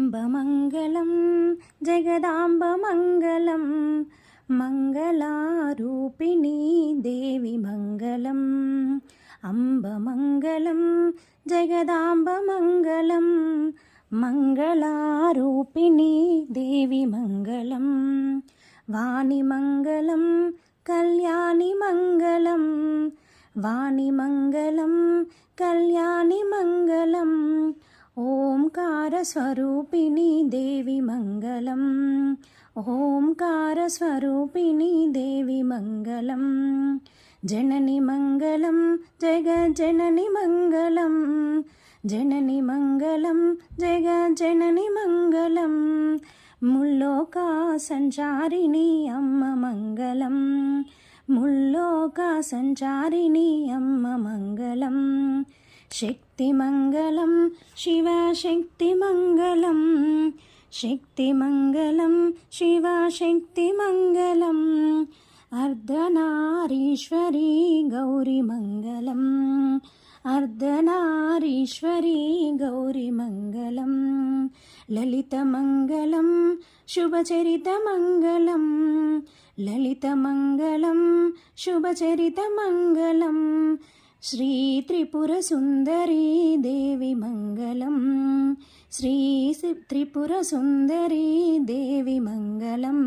अम्बमङ्गलं जगदाम्बमङ्गलं मङ्गलारूपिणी देवी मङ्गलम् अम्बमङ्गलं जगदाम्बमङ्गलं मङ्गलारूपिणी देवी मङ्गलं वाणिमङ्गलं कल्याणिमङ्गलं वाणिमङ्गलं कल्याणिमङ्गलम् ओंकारस्वरूपिणी देवी मङ्गलम् ओंकारस्वरूपिणी देवी मङ्गलम् जननी मङ्गलं जगज्जननी मङ्गलं जननी मङ्गलं जगज्जननी मङ्गलं मुल्लोका संचारिणी अम्म मङ्गलं मुल्लोका संचारिणी अम्म मङ्गलं शक्तिमङ्गलं शिवशक्तिमङ्गलं शक्तिमङ्गलं शिवशक्तिमङ्गलम् अर्धनारीश्वरी गौरीमङ्गलम् अर्धनारीश्वरी गौरीमङ्गलं ललितमङ्गलं शुभचरितमङ्गलं ललितमङ्गलं शुभचरितमङ्गलं श्री त्रिपुरसुन्दरी देवी मङ्गलं श्री त्रिपुरसुन्दरी देवी मङ्गलम्।